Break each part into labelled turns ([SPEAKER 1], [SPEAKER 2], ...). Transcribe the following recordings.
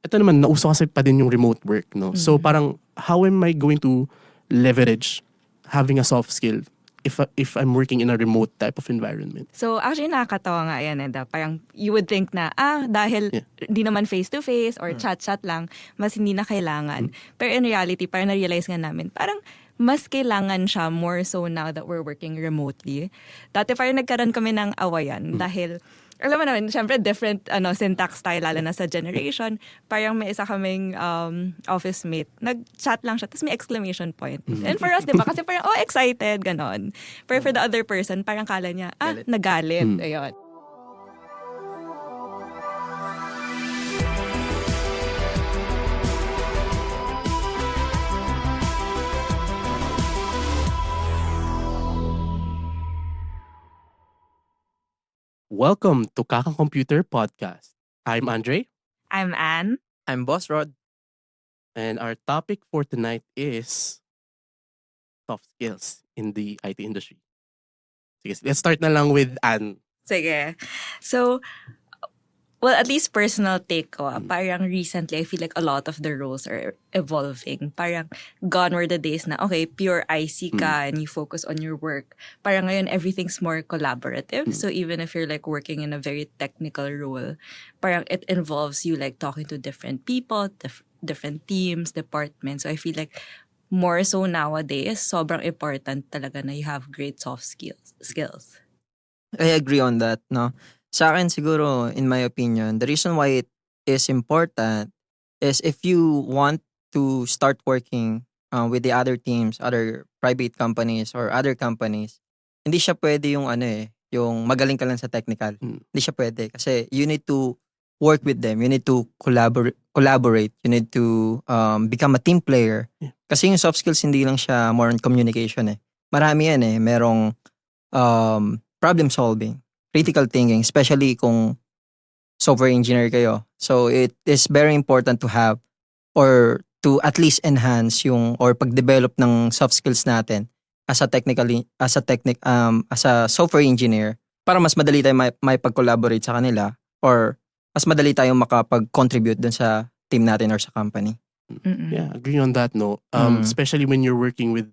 [SPEAKER 1] ito naman, nauso kasi pa din yung remote work, no? So parang, how am I going to leverage having a soft skill if I'm working in a remote type of environment?
[SPEAKER 2] So actually nakakatawa nga yan, Eda. Parang you would think na, dahil di naman face-to-face or chat-chat lang, mas hindi na kailangan. Pero in reality, parang na-realize nga namin, parang mas kailangan siya more so now that we're working remotely. Dati parang nagkaroon kami ng awayan dahil alam mo naman, syempre different syntax style lalo na sa generation. Parang may isa kaming office mate. Nag-chat lang siya, tapos may exclamation point. And for us, di ba? Kasi parang, excited, ganon. Pero for the other person, parang kala niya, nagalit. Ayun.
[SPEAKER 1] Welcome to Kakang Computer Podcast. I'm Andre,
[SPEAKER 2] I'm Anne.
[SPEAKER 3] I'm Boss Rod.
[SPEAKER 1] and our topic for tonight is soft skills in the IT industry. Sige, let's start na lang with Anne.
[SPEAKER 2] Sige. So, well, at least personal take ko, parang recently, I feel like a lot of the roles are evolving. Parang gone were the days na, okay, pure IC ka and you focus on your work. Parang ngayon, everything's more collaborative. So even if you're like working in a very technical role, parang it involves you like talking to different people, different teams, departments. So I feel like more so nowadays, sobrang important talaga na you have great soft skills.
[SPEAKER 3] I agree on that, no? Sa akin siguro, in my opinion, the reason why it is important is if you want to start working with the other teams, other private companies or other companies, hindi siya pwede yung yung magaling ka lang sa technical. Hindi siya pwede kasi you need to work with them. You need to collaborate. You need to become a team player. Kasi yung soft skills hindi lang siya more on communication Marami yan merong problem solving, critical thinking, especially kung software engineer kayo. So it is very important to have or to at least enhance yung or pag-develop ng soft skills natin as a software engineer para mas madali tayo may pag-collaborate sa kanila or mas madali tayong makapag-contribute dun sa team natin or sa company.
[SPEAKER 1] Yeah, agree on that, no? Especially when you're working with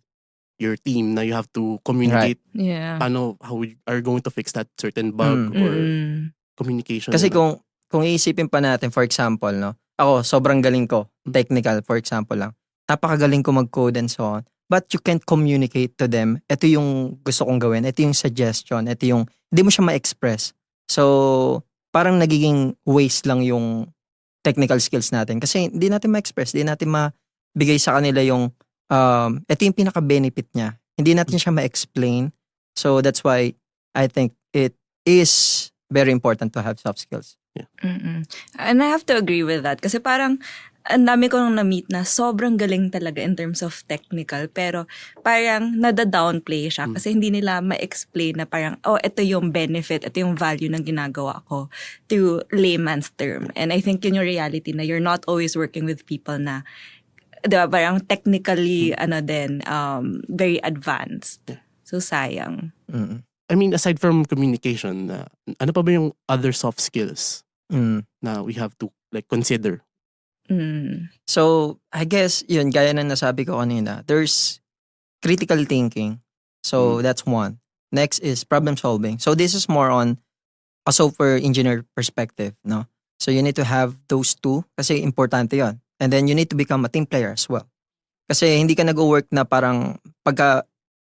[SPEAKER 1] your team na you have to communicate
[SPEAKER 2] Yeah.
[SPEAKER 1] how we are going to fix that certain bug or communication.
[SPEAKER 3] Kasi kung iisipin pa natin, for example, no, ako, sobrang galing ko, technical, for example lang. Napakagaling ko mag-code and so on. But you can't communicate to them. Ito yung gusto kong gawin. Ito yung suggestion. Ito yung, hindi mo siya ma-express. So, parang nagiging waste lang yung technical skills natin. Kasi hindi natin ma-express. Hindi natin mabigay sa kanila yung, ito yung pinaka-benefit niya. Hindi natin siya ma-explain. So, that's why I think it is very important to have soft skills.
[SPEAKER 1] Yeah.
[SPEAKER 2] And I have to agree with that. Kasi parang, ang dami ko nang na-meet na sobrang galing talaga in terms of technical. Pero parang nada-downplay siya. Kasi hindi nila ma-explain na parang, ito yung benefit, ito yung value ng ginagawa ko to layman's term. And I think yun yung reality na you're not always working with people na diba, parang technically, very advanced. So, sayang.
[SPEAKER 1] I mean, aside from communication, ano pa ba yung other soft skills na we have to like consider?
[SPEAKER 3] So, I guess, yun, gaya na nasabi ko kanina, there's critical thinking. So, that's one. Next is problem solving. So, this is more on a software engineer perspective, no? So, you need to have those two kasi importante yun. And then, you need to become a team player as well. Kasi hindi ka nag-work na parang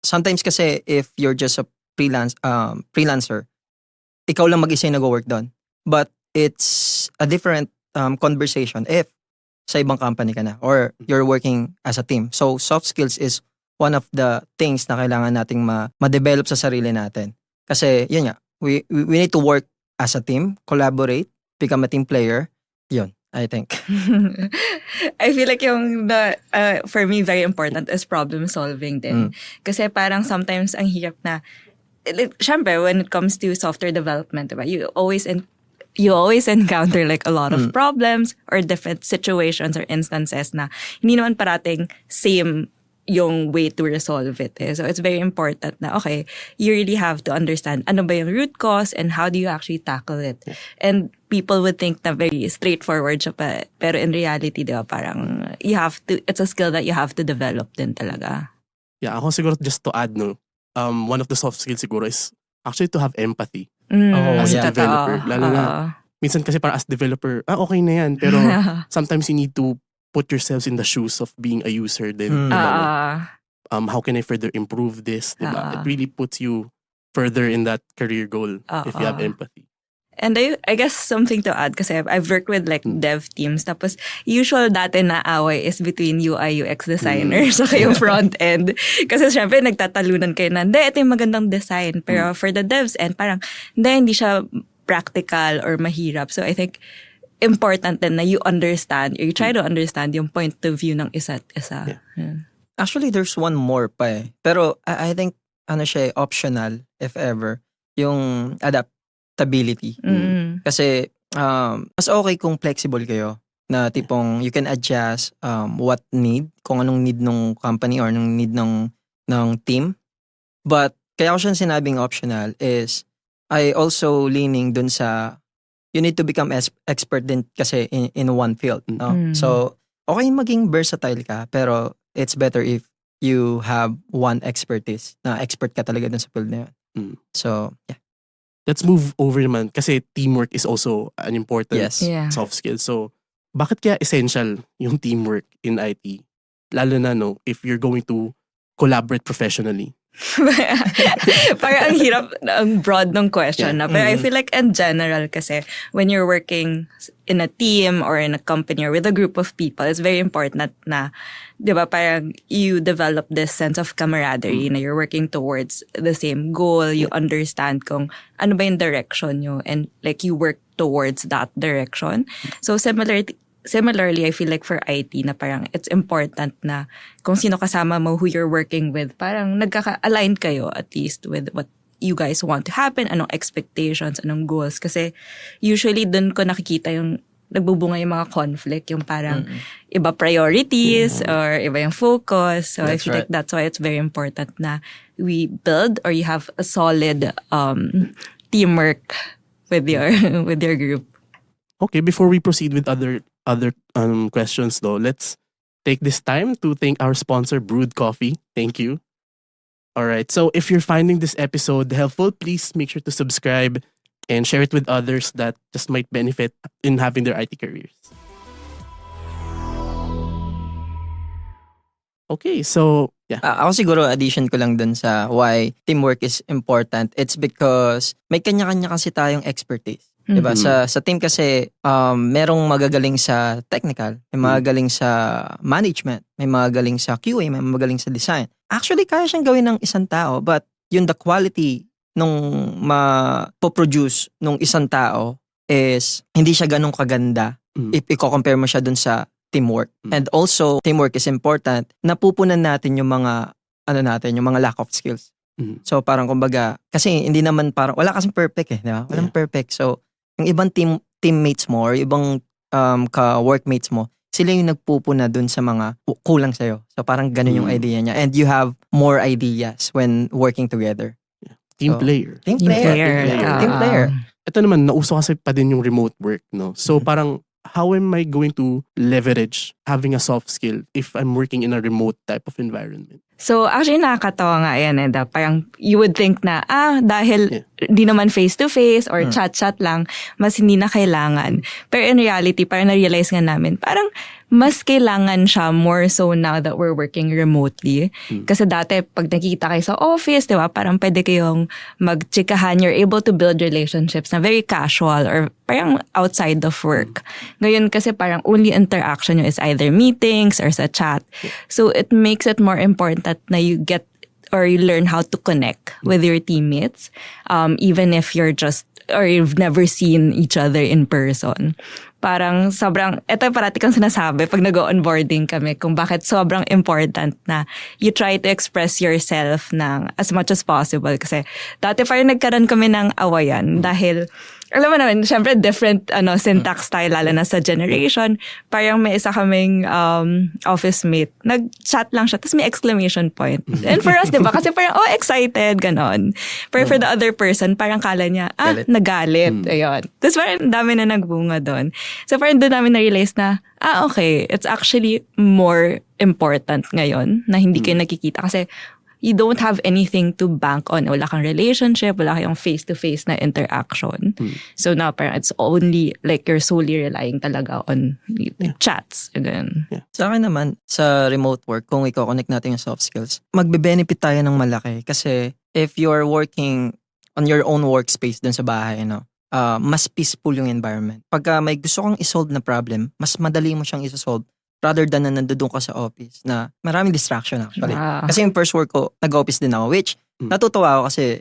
[SPEAKER 3] sometimes kasi if you're just a freelancer, ikaw lang mag-isa yung nag-work doon. But it's a different conversation if sa ibang company ka na or you're working as a team. So, soft skills is one of the things na kailangan nating ma-develop sa sarili natin. Kasi, yun nga, we need to work as a team, collaborate, become a team player. Yun, I think.
[SPEAKER 2] I feel like for me, very important is problem solving din. Kasi parang sometimes ang hirap na, syempre, when it comes to software development, diba, you always encounter like a lot of problems or different situations or instances na hindi naman parating same yung way to resolve it. So it's very important na, okay, you really have to understand ano ba yung root cause and how do you actually tackle it. And people would think na very straightforward siya pa. Pero in reality, di ba, parang it's a skill that you have to develop din talaga.
[SPEAKER 1] Yeah, ako siguro just to add, no, one of the soft skills siguro is actually to have empathy as a developer. Lalo na, minsan kasi para as developer, okay na yan. Pero sometimes you need to put yourselves in the shoes of being a user din. How can I further improve this? Diba? It really puts you further in that career goal if you have empathy.
[SPEAKER 2] And I guess something to add kasi I've worked with like dev teams tapos usual dati na away is between UI UX designers so yung front end kasi syempre nagtatalunan kayo na ito yung magandang design pero for the devs end parang hindi siya practical or mahirap. So I think important din na you understand or you try to understand yung point of view ng isa't isa. Yeah.
[SPEAKER 3] Actually, there's one more pa eh. Pero I think siya optional if ever yung adaptability. Kasi mas okay kung flexible kayo na tipong you can adjust kung anong need ng company or anong need ng team. But kaya ko siya sinabing optional is I also leaning dun sa you need to become expert din kasi in one field. No? So, okay maging versatile ka, pero it's better if you have one expertise na expert ka talaga dun sa field na yun. So, yeah.
[SPEAKER 1] Let's move over naman kasi teamwork is also an important soft skill. So, bakit kaya essential yung teamwork in IT? Lalo na if you're going to collaborate professionally.
[SPEAKER 2] Parang ang hirap, ang broad ng question na. Pero I feel like in general kasi when you're working in a team or in a company or with a group of people, it's very important na, di ba, parang you develop this sense of camaraderie na you're working towards the same goal, you understand kung ano ba yung direction nyo and like you work towards that direction. So similarly, I feel like for IT na parang it's important na kung sino kasama mo, who you're working with, parang nagkaka-align kayo at least with what you guys want to happen, anong expectations, anong goals. Kasi usually dun ko nakikita yung nagbubunga yung mga conflict, yung parang iba priorities or iba yung focus. So I feel like that's why it's very important na we build or you have a solid teamwork with your group.
[SPEAKER 1] Okay, before we proceed with other questions though, let's take this time to thank our sponsor Brewed Coffee. Thank you. All right, so if you're finding this episode helpful, please make sure to subscribe and share it with others that just might benefit in having their IT careers. Okay, so yeah.
[SPEAKER 3] Ako siguro addition ko lang dun sa why teamwork is important. It's because may kanya-kanya kasi tayong expertise. Diba? Sa team kasi, merong magagaling sa technical, may magagaling sa management, may magagaling sa QA, may magagaling sa design. Actually, kaya siyang gawin ng isang tao, but yung the quality nung mapoproduce nung isang tao is hindi siya ganun kaganda if i-compare mo siya dun sa teamwork. And also, teamwork is important. Napupunan natin yung mga, yung mga lack of skills. So, parang kumbaga, kasi hindi naman parang, wala kasing perfect eh, diba? Walang perfect. So, yung ibang teammates mo or ibang ka-workmates mo, sila yung nagpupuna dun sa mga kulang sa'yo. So parang ganun yung idea niya. And you have more ideas when working together.
[SPEAKER 1] Yeah. Team player.
[SPEAKER 3] Team player.
[SPEAKER 1] Ito naman, nauso kasi pa din yung remote work, no? So parang, how am I going to leverage having a soft skill if I'm working in a remote type of environment?
[SPEAKER 2] So actually nakakatawa nga yan parang you would think na dahil di naman face-to-face or chat-chat lang, mas hindi na kailangan. Pero in reality, parang na-realize nga namin, parang mas kailangan siya more so now that we're working remotely. Kasi dati, pag nakikita kayo sa office, di ba, parang pwede kayong magchikahan, you're able to build relationships na very casual or parang outside of work. Ngayon kasi parang only interaction nyo is either meetings or sa chat. So it makes it more important na you get or you learn how to connect with your teammates, even if you're just or you've never seen each other in person. Parang sobrang, ito parati kang sinasabi pag nag-onboarding kami kung bakit sobrang important na you try to express yourself ng as much as possible. Kasi dati parang nagkaroon kami ng awayan dahil alam mo naman, syempre different syntax style lalo na sa generation. Parang may isa kaming office mate. Nag-chat lang siya, tapos may exclamation point. And for us, di ba? Kasi parang, excited, ganon. Pero for the other person, parang kala niya, nagalit. Ayun. Tapos parang dami na nagbunga doon. So parang doon namin na-realize na, okay, it's actually more important ngayon na hindi kayo nakikita. Kasi you don't have anything to bank on. Wala kang relationship, wala kayong face-to-face na interaction. So now, parang it's only like you're solely relying talaga on chats. Again.
[SPEAKER 3] Yeah. Sa akin naman, sa remote work, kung i-connect natin yung soft skills, magbe-benefit tayo ng malaki. Kasi if you're working on your own workspace dun sa bahay, mas peaceful yung environment. Pagka may gusto kang isolve na problem, mas madali mo siyang isolve rather than na nandoon ka sa office na maraming distraction actually. Kasi yung first work ko, nag-office din ako, which natutuwa ako kasi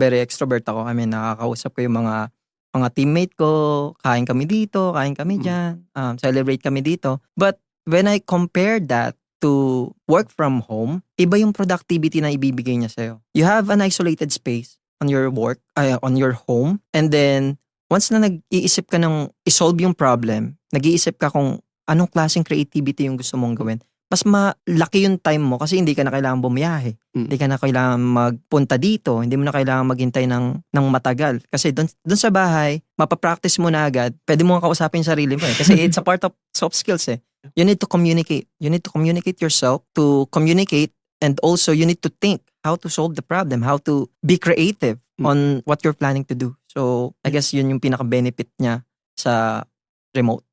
[SPEAKER 3] very extrovert ako. Nakakausap ko yung mga teammate ko, kain kami dito, kain kami dyan, celebrate kami dito. But when I compare that to work from home, iba yung productivity na ibibigay niya sa'yo. You have an isolated space on your work, on your home, and then once na nag-iisip ka ng isolve yung problem, nag-iisip ka kung anong klaseng creativity yung gusto mong gawin, mas malaki yung time mo kasi hindi ka na kailangan bumiyahe. Hindi ka na kailangan magpunta dito. Hindi mo na kailangan maghintay ng matagal. Kasi doon sa bahay, mapapractice mo na agad. Pwede mo kausapin yung sarili mo Kasi it's a part of soft skills You need to communicate. You need to communicate yourself to communicate, and also you need to think how to solve the problem, how to be creative on what you're planning to do. So, I guess yun yung pinaka-benefit niya sa remote.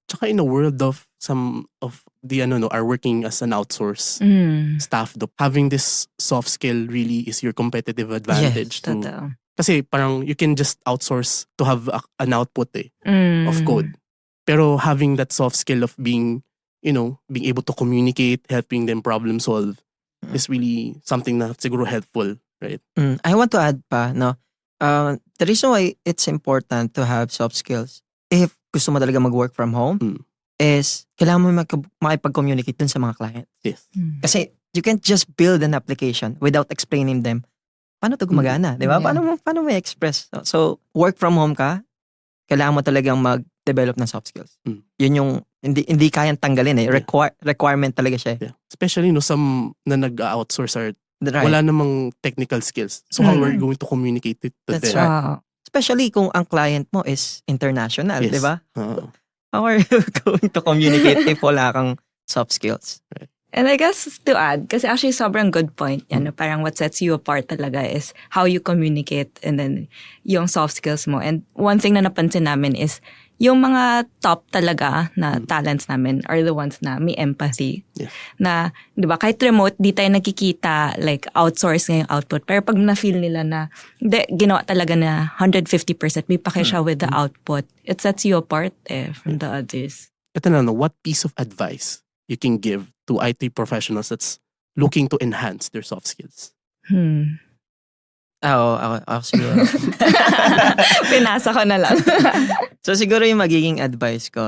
[SPEAKER 1] Tsaka in a world of some of the are working as an outsource staff, having this soft skill really is your competitive advantage.
[SPEAKER 3] Yes,
[SPEAKER 1] kasi parang you can just outsource to have an output of code. Pero having that soft skill of being able to communicate, helping them problem solve is really something na siguro helpful, right?
[SPEAKER 3] I want to add pa, the reason why it's important to have soft skills, if gusto mo talaga mag-work from home, is kailangan mo makipag-communicate dun sa mga clients.
[SPEAKER 1] Yes.
[SPEAKER 3] Kasi you can't just build an application without explaining them paano to gumagana, di ba?
[SPEAKER 2] Yeah.
[SPEAKER 3] Paano mo i-express? So, work from home ka, kailangan mo talagang mag-develop ng soft skills. Yun yung hindi kayang tanggalin requirement talaga siya.
[SPEAKER 1] Yeah. Especially some na nag-outsource
[SPEAKER 3] Right.
[SPEAKER 1] wala namang technical skills. So how are you going to communicate it to
[SPEAKER 3] That's
[SPEAKER 1] them?
[SPEAKER 3] right. Especially kung ang client mo is international,
[SPEAKER 1] Yes.
[SPEAKER 3] di ba? How are you going to communicate if wala kang soft skills?
[SPEAKER 1] Right.
[SPEAKER 2] And I guess to add, kasi actually sobrang good point yan. Parang what sets you apart talaga is how you communicate and then yung soft skills mo. And one thing na napansin namin is yung mga top talaga na talents namin are the ones na may empathy.
[SPEAKER 1] Yeah.
[SPEAKER 2] Na, di ba, kahit remote, di tayo nakikita, like, outsource ngayong output. Pero pag na-feel nila na, ginawa talaga na 150%, may pake siya with the output. It sets you apart from the others.
[SPEAKER 1] Ito na, what piece of advice you can give to IT professionals that's looking to enhance their soft skills?
[SPEAKER 3] Ako siguro.
[SPEAKER 2] Pinasa ko na lang.
[SPEAKER 3] So siguro yung magiging advice ko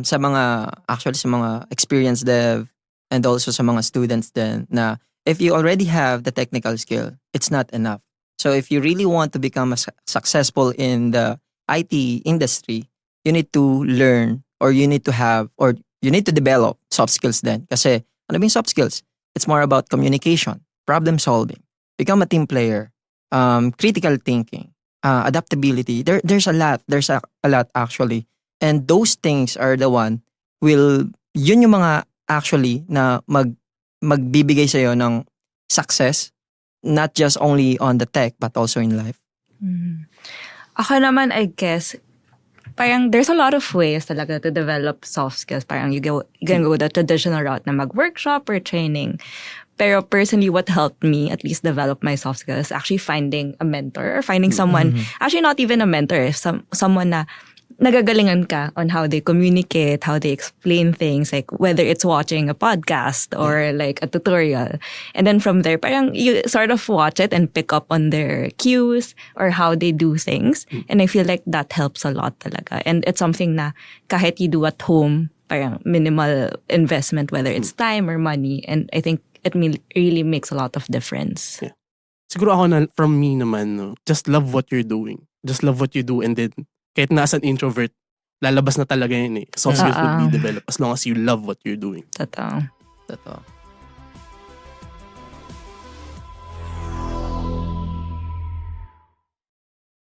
[SPEAKER 3] sa mga experienced dev and also sa mga students din na if you already have the technical skill, it's not enough. So if you really want to become successful in the IT industry, you need to learn or you need to develop soft skills din. Kasi ano ba yung soft skills? It's more about communication, problem solving, become a team player, critical thinking, adaptability. There's a lot. There's a lot actually. And those things are the one yun yung mga actually na magbibigay sa'yo ng success, not just only on the tech but also in life.
[SPEAKER 2] Ako naman, I guess, parang there's a lot of ways talaga to develop soft skills. Parang you can go the traditional route na mag-workshop or training. Pero personally, what helped me at least develop my soft skills is actually finding a mentor or finding someone, actually not even a mentor, someone na nagagalingan ka on how they communicate, how they explain things, like whether it's watching a podcast or like a tutorial. And then from there, parang you sort of watch it and pick up on their cues or how they do things. And I feel like that helps a lot talaga. And it's something na kahit you do at home, parang minimal investment, whether it's time or money. And I think it really makes a lot of difference.
[SPEAKER 1] Yeah. Siguro ako from me naman, just love what you're doing. Just love what you do, and then kahit na as an introvert, lalabas na talaga yun eh. Soft skills will be developed as long as you love what you're doing.
[SPEAKER 2] Totoo.
[SPEAKER 3] Totoo.